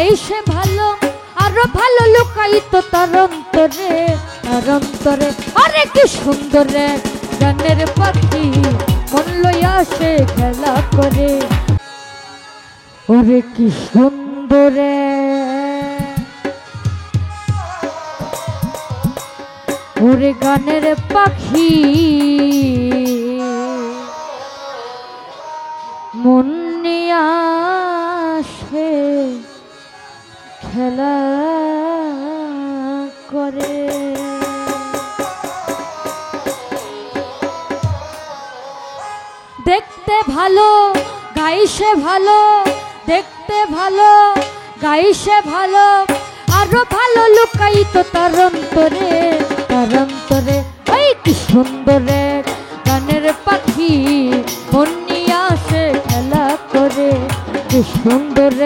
গাই সে ভালো আরো ভালো লুকায়িত তার অন্তরে, তার অন্তরে। আরে কি সুন্দর এক গানের পাখি মন লইয়া সে খেলা করে। ওরে কি সুন্দর ওরে গানের পাখি মন নিয়া সে খেলা করে। দেখতে ভালো গাইছে ভালো, দেখতে ভালো গাইছে ভালো, আরো ভালো লুকায়িত তার অন্তরে, তার অন্তরে। ওই কি সুন্দর গানের পাখি মন নিয়া সে খেলা করে। কি সুন্দর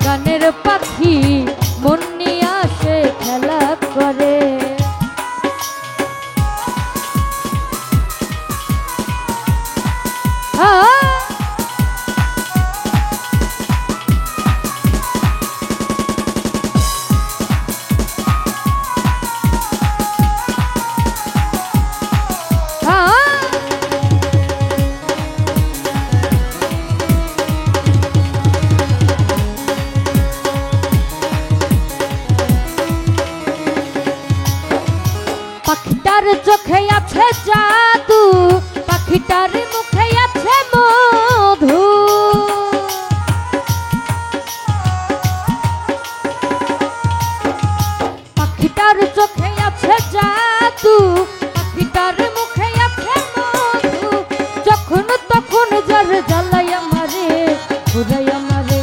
গানের পাখি মন নিয়া সে খেলা করে। পাখিটার চোখে আছে জাদু, পাখিটার মুখে আছে মধু। পাখিটার চোখে আছে জাদু, পাখিটার মুখে আছে মধু। যখন তখন যার জ্বালাই আমারে ঘুরাই আমারে,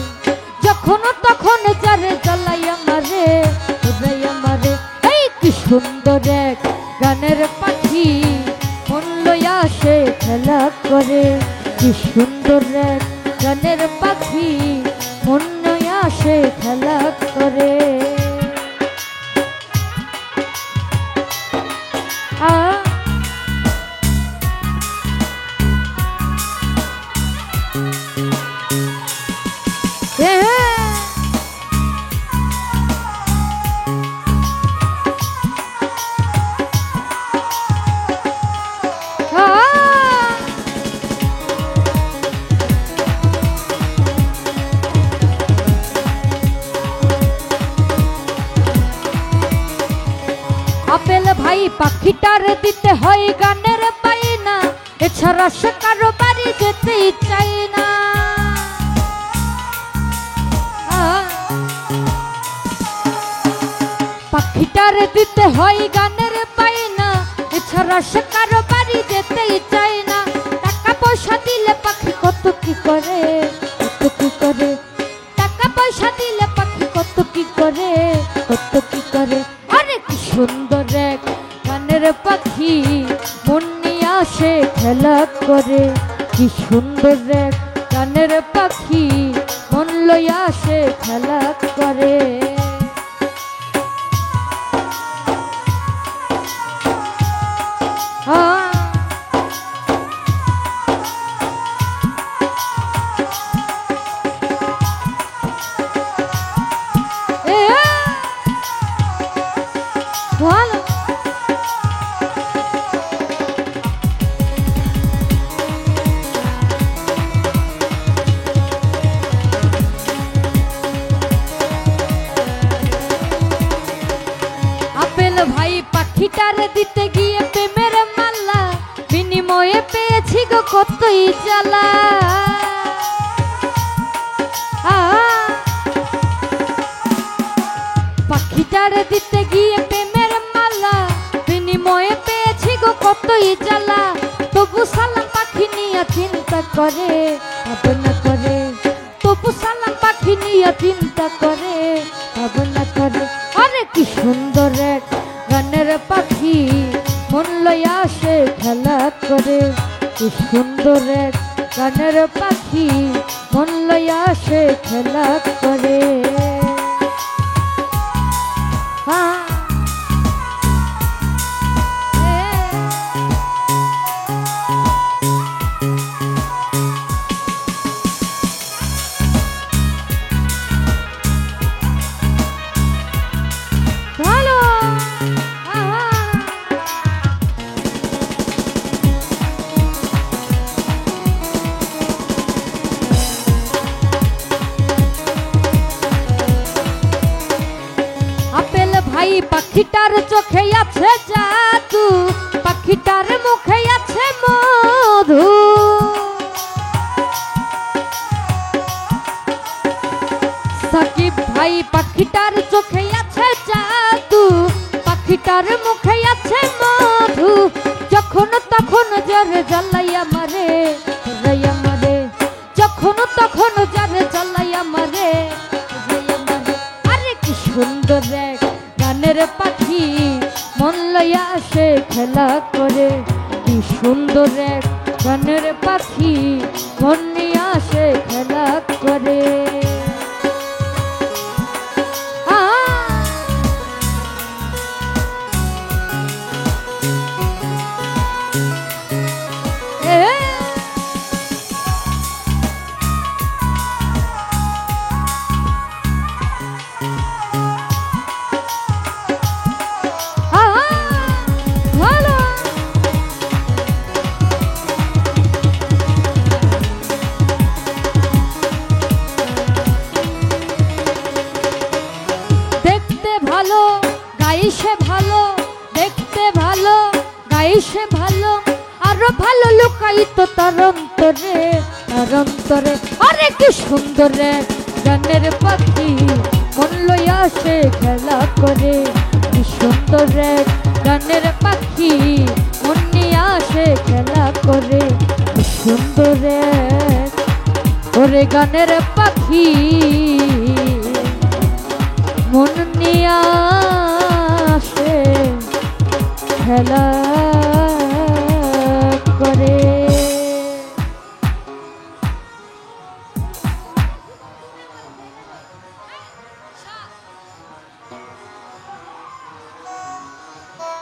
যখন তখন যার জ্বালাই আমারে ঘুরাই আমারে। এই কি সুন্দর এক গানের পাখি মন লইয়া সে খেলা করে। কি সুন্দর এক গানের পাখি মন লইয়া সে খেলা করে। আপেল ভাই পাখিটার দিতে হয় গানের পাইনা, এছাড়া সে কারো বাড়ি যেতেই চাই না। পাখিটার দিতে হয় গানের পাইনা, এছাড়া সে কারো বাড়ি যেতেই চাই না। টাকা পয়সা দিলে পাখি কত কি করে, কত কি করে। টাকা পয়সা দিলে পাখি কত কি করে, কত কি করে। আরে কি সুন্দর এক গানের পাখি মন নিয়া সে খেলা করে। কি সুন্দর এক গানের পাখি মন লইয়া সে খেলা করে। ভালো আপেল ভাই পাখিটার দিতে গিয়ে প্রেমের মালা, বিনিময়ে পেয়েছি গো কতই জ্বালা। পাখিটার দিতে গিয়ে প্রেমের মালা, বিনিময়ে পেয়েছি গো কতই জ্বালা। তবু সালাম পাখি নিয়ে চিন্তা করে, ভাবনা করে। তবু সালাম পাখি নিয়ে চিন্তা করে, ভাবনা করে। আরে কি সুন্দর এক গানের পাখি মন লইয়া সে খেলা করে। কি সুন্দর এক গানের পাখি মন লইয়া সে খেলা করে। পাখিটার চোখে আছে জাদু, পাখিটার মুখে আছে মধু। সাকিব ভাই পাখিটার চোখে আছে জাদু, পাখিটার মুখে আছে মধু। যখন তখন যারে জ্বালাইয়া মারে, জ্বালাইয়া মারে, যখন তখন যারে জ্বালাইয়া মারে, জ্বালাইয়া মারে। আরে কি সুন্দর এক গানের পাখি, মন লইয়া আসে খেলা করে। কি সুন্দর এক গানের পাখি, মন নিয়ে আসে খেলা করে। ভালো গাইছে ভালো, দেখতে ভালো গাইছে ভালো, আরো ভালো লুকায়িত তার অন্তরে, তার অন্তরে। আরে কি সুন্দর গানের পাখি, মন লইয়া সে খেলা করে। কি সুন্দর গানের পাখি, মন নিয়ে আসে খেলা করে। কি সুন্দর ওরে গানের পাখি, মন নিয়ে আসে খেলা করে।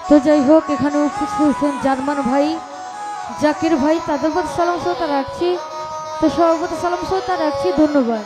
তো যাই হোক, এখানে উপস্থিত হয়েছেন জার্মান ভাই, জাকির ভাই, তাদের প্রতি সালাম শ্রদ্ধা রাখছি। তো সভাপতি সালাম শ্রদ্ধা রাখছি, ধন্যবাদ।